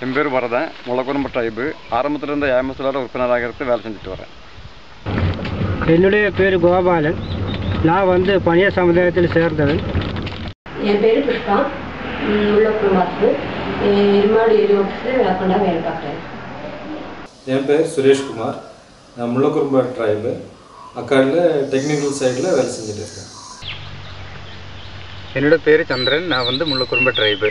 என் பேர் வரதன், முள்ளக்குறும்பு ட்ரைபு. ஆரம்பத்திலிருந்து ஏஎம்எஸ்ல உறுப்பினராக வேலை செஞ்சுட்டு வரேன். என்னுடைய பேர் கோபாலன். நான் பணியார் சமுதாயத்தில் சேர்ந்தவன். என் பேர் புஷ்பா, முள்ளக்குறும்பு இருமாடு ஏரி ஆஃபீஸில் விளக்கொண்டா வேலை பார்க்குறேன். என் பேர் சுரேஷ்குமார். நான் முள்ளக்குறும்பு ட்ரைபு அக்காடில் டெக்னிக்கல் சைடில் வேலை செஞ்சுட்டு இருக்கேன். என்னோட பேர் சந்திரன். நான் முள்ளக்குறும்பு ட்ரைபு.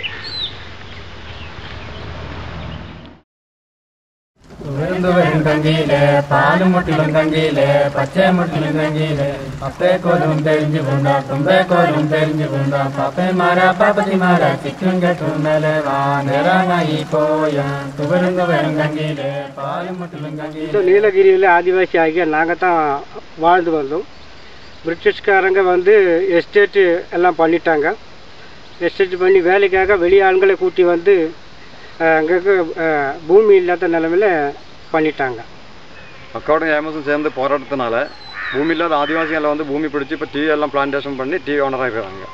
தங்கியில பாலு முட்டிலும் தங்கியில பச்சை முட்டிலும் தங்கியில அப்பே கோதும் தெரிஞ்சு போண்டா தும்பே கோதும் தெரிஞ்சு போண்டா பாப்பே மாறா பாப்பதி மாறா சிக்குங்க தும்மல வானராங்கி போயா துவருங்க தங்கியில பாலு முட்டிலும் தங்கியில. நீலகிரியில் ஆதிவாசி ஆகிய நாங்கள் தான் வாழ்ந்து வந்தோம். பிரிட்டிஷ்காரங்க எஸ்டேட்டு எல்லாம் பண்ணிட்டாங்க. எஸ்டேட் பண்ணி வேலைக்காக வெளி ஆண்களை கூட்டி அங்கே பூமி இல்லாத நிலைமையில் பண்ணிட்டாங்க. அக்காவோட ஏஎம்எஸும் சேர்ந்து போராட்டத்தினால பூமி இல்லாத ஆதிவாசிகளை பூமி பிடிச்சி இப்போ டீ எல்லாம் பிளான்டேஷன் பண்ணி டீ ஓனராக இருக்கிறாங்க.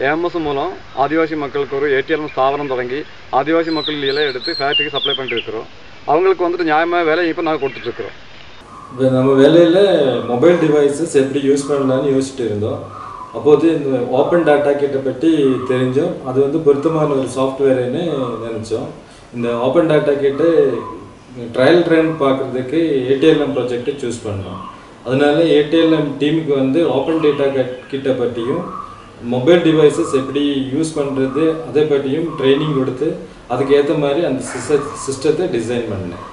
ஏஎம்எஸ் மூலம் ஆதிவாசி மக்களுக்கு ஒரு ஏடிஎம் ஸ்தாபனம் தொடங்கி ஆதிவாசி மக்கள் இலையை எடுத்து ஃபேக்ட்ரிக்கு சப்ளை பண்ணிட்டு இருக்கிறோம். அவங்களுக்கு நியாயமாக வேலை இப்போ நாங்கள் கொடுத்துட்ருக்குறோம். இப்போ நம்ம வேலையில் மொபைல் டிவைஸஸ் எப்படி யூஸ் பண்ணலான்னு யோசிச்சுட்டு இருந்தோம். அப்போது இந்த ஓப்பன் டேட்டா கிட்ட பற்றி தெரிஞ்சோம். அது பொருத்தமான ஒரு சாஃப்ட்வேர்னு நினச்சோம். இந்த ஓப்பன் டேட்டா கிட்ட ட்ரையல் ரன் பார்க்குறதுக்கு ஏடிஎல்எம் ப்ராஜெக்டை சூஸ் பண்ணோம். அதனால ஏடிஎல்எம் டீமுக்கு ஓப்பன் டேட்டா கிட்ட பற்றியும் மொபைல் டிவைஸஸ் எப்படி யூஸ் பண்ணுறது அதை பற்றியும் ட்ரைனிங் கொடுத்து அதுக்கு ஏற்ற மாதிரி அந்த சிஸ்டத்தை டிசைன் பண்ணேன்.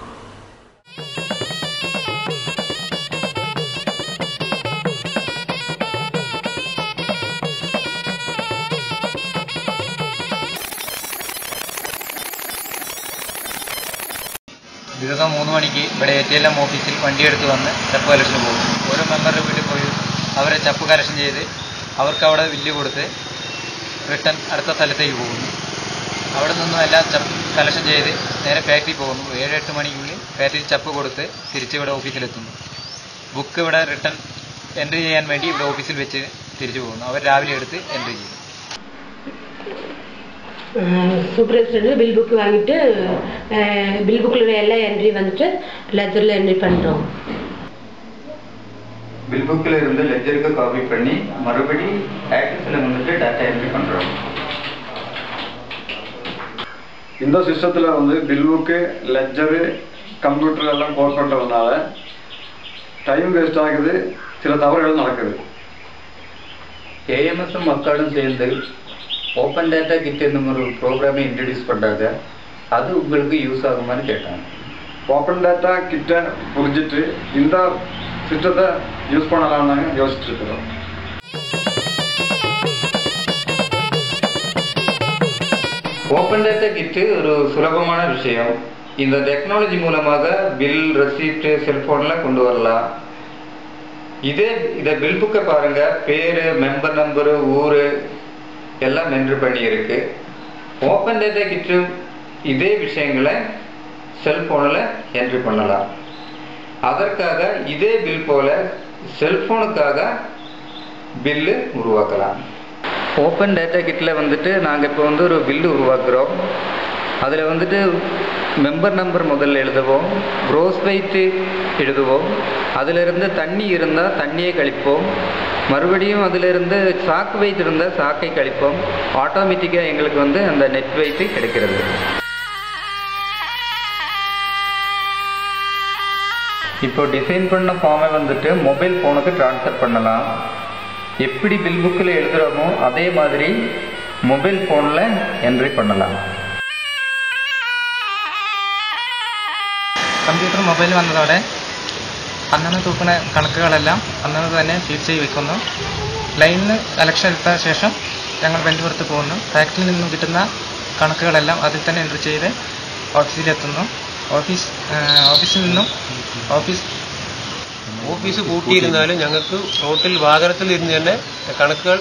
ദിവസം 3 മണിക്ക് ഇവിടെ ATLM ഓഫീസിൽ വണ്ടിയെടുത്ത് വന്ന് ചപ്പ് കലക്ഷന് പോകും. ഓരോ മെമ്പറുടെ വീട്ടിൽ പോയി അവരെ ചപ്പ് കലക്ഷൻ ചെയ്ത് അവർക്ക് അവിടെ ബില്ല് കൊടുത്ത് റിട്ടേൺ അടുത്ത സ്ഥലത്തേക്ക് പോകുന്നു. അവിടെ നിന്നും എല്ലാം ചപ്പ് കലക്ഷൻ ചെയ്ത് നേരെ ഫാക്ടറി പോകുന്നു. 7-8 മണിക്കുള്ളിൽ ഫാക്ടറിയിൽ ചപ്പ് കൊടുത്ത് തിരിച്ച് ഇവിടെ ഓഫീസിലെത്തുന്നു. ബുക്ക് ഇവിടെ റിട്ടേൺ എൻട്രി ചെയ്യാൻ വേണ്ടി ഇവിടെ ഓഫീസിൽ വെച്ച് തിരിച്ചു പോകുന്നു. അവർ രാവിലെ എടുത്ത് എൻട്രി ചെയ്യും. சூப்பர்வைசர் பில் புக் வாங்கிட்டு பில் புக்கில் எல்லா என்ட்ரி லெஜரில் என்ட்ரி பண்ணுறோம். பில் புக்கில் இருந்து லெஜருக்கு காப்பி பண்ணி மறுபடி ஆக்சஸில் டேட்டா என்ட்ரி பண்ணுறோம். இந்த சிஸ்டத்தில் பில் புக்கு லெஜரு கம்ப்யூட்டர் எல்லாம் கோட் பண்ணுறதுனால டைம் வேஸ்ட் ஆகுது, சில தவறுகள் நடக்குது. ஏஎம்எஸும் மக்களும் சேர்ந்து ஓப்பன் டேட்டா கிட்ட ஒரு ப்ரோக்ராமை இன்ட்ரடியூஸ் பண்ணுறாங்க. அது உங்களுக்கு யூஸ் ஆகுமான்னு கேட்டாங்க. ஓப்பன் டேட்டா கிட்ட புரிஞ்சிட்டு இந்த சிஸ்டத்தை யூஸ் பண்ணலாம்னு யோசிச்சுட்டு இருக்கிறோம். ஓப்பன் டேட்டா கிட்டு ஒரு சுலபமான விஷயம். இந்த டெக்னாலஜி மூலமாக பில் ரெசிப்ட் செல்ஃபோனில் கொண்டு வரலாம். இதை பில் புக்கை பாருங்கள், பேர், மெம்பர் நம்பரு, ஊர் எல்லாம் என்ட்ரி பண்ணியிருக்கு. ஓப்பன் டேட்டா கிட்டு இதே விஷயங்களை செல்ஃபோனில் என்ட்ரி பண்ணலாம். அதற்காக இதே பில் போல் செல்ஃபோனுக்காக பில்லு உருவாக்கலாம். ஓப்பன் டேட்டா கிட்டில் நாங்கள் இப்போ ஒரு பில்லு உருவாக்குறோம். அதில் மெம்பர் நம்பர் முதல்ல எழுதுவோம், க்ரோஸ் வெயிட்டு எழுதுவோம், அதிலிருந்து தண்ணி இருந்தால் தண்ணியை கழிப்போம், மறுபடியும் அதிலிருந்து சாக்கு வெயிட் இருந்தால் சாக்கை கழிப்போம். ஆட்டோமேட்டிக்காக எங்களுக்கு அந்த நெட் வெயிட்டு கிடைக்கிறது. இப்போ டிசைன் பண்ண ஃபார்மை மொபைல் ஃபோனுக்கு ட்ரான்ஸ்ஃபர் பண்ணலாம். எப்படி பில் புக்கில் எழுதுகிறோமோ அதே மாதிரி மொபைல் ஃபோனில் என்ட்ரி பண்ணலாம். കമ്പ്യൂട്ടർ മൊബൈൽ വന്നതോടെ അന്നന്ന് തൂക്കുന്ന കണക്കുകളെല്ലാം അന്നന്ന് തന്നെ ഫീഡ് ചെയ്ത് വെക്കുന്നു. ലൈനിൽ കലക്ഷൻ എടുത്ത ശേഷം ഞങ്ങൾ ബന്ധുപുറത്ത് പോകുന്നു. ഫാക്ടറിയിൽ നിന്നും കിട്ടുന്ന കണക്കുകളെല്ലാം അതിൽ തന്നെ എൻട്രി ചെയ്ത് ഓഫീസിലെത്തുന്നു. ഓഫീസിൽ നിന്നും ഓഫീസ് പൂട്ടിയിരുന്നാലും ഞങ്ങൾക്ക് റോട്ടിൽ വാഹനത്തിൽ ഇരുന്ന് തന്നെ കണക്കുകൾ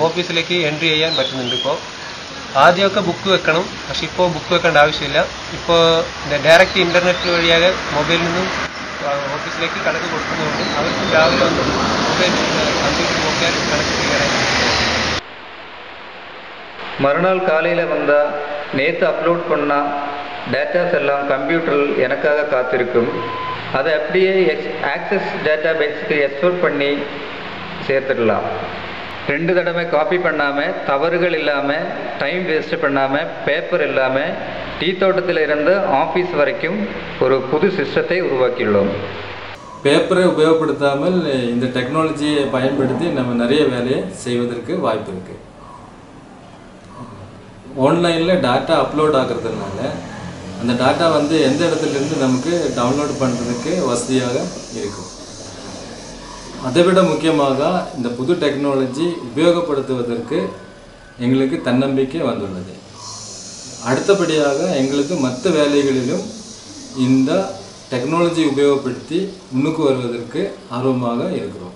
ഓഫീസിലേക്ക് എൻട്രി ചെയ്യാൻ പറ്റുന്നുണ്ട്. ഇപ്പോൾ ആദ്യമൊക്കെ ബുക്ക് വെക്കണം, പക്ഷെ ഇപ്പോൾ ബുക്ക് വെക്കേണ്ട ആവശ്യമില്ല. ഇപ്പോൾ ഡയറക്റ്റ് ഇൻ്റർനെറ്റ് വഴിയാകെ മൊബൈലിൽ നിന്നും ഓഫീസിലേക്ക് കണക്ക് കൊടുക്കുന്നതുകൊണ്ട് അവർക്ക് രാവിലെ വന്ന് മൊബൈൽ കമ്പ്യൂട്ടർ നോക്കിയാൽ കണക്ക് ക്ലിയറായി. மறுநாள் காலையில் வந்தால் நேற்று அப்லோட் பண்ணால் டேட்டாஸ் எல்லாம் கம்ப்யூட்டரில் எனக்காக காத்திருக்கும். அதை அப்படியே ஆக்சஸ் டேட்டா பேஸுக்கு எக்ஸ்போர்ட் பண்ணி சேர்த்துடலாம். 2 தடவை காப்பி பண்ணாமல், தவறுகள் இல்லாமல், டைம் வேஸ்ட் பண்ணாமல், பேப்பர் இல்லாமல் டீ தோட்டத்தில் இருந்து ஆஃபீஸ் வரைக்கும் ஒரு புது சிஸ்டத்தை உருவாக்கியுள்ளோம். பேப்பரை உபயோகப்படுத்தாமல் இந்த டெக்னாலஜியை பயன்படுத்தி நம்ம நிறைய வேலையை செய்வதற்கு வாய்ப்பு இருக்குது. ஆன்லைனில் டேட்டா அப்லோட் ஆகிறதுனால அந்த டேட்டா வந்து எந்த இடத்துலேருந்து நமக்கு டவுன்லோட் பண்ணுறதுக்கு வசதியாக இருக்கும். அதை விட முக்கியமாக இந்த புது டெக்னாலஜி உபயோகப்படுத்துவதற்கு எங்களுக்கு தன்னம்பிக்கை வந்துள்ளது. அடுத்தபடியாக எங்களுக்கு மற்ற வேலைகளிலும் இந்த டெக்னாலஜி உபயோகப்படுத்தி முன்னுக்கு வருவதற்கு ஆர்வமாக இருக்கிறோம்.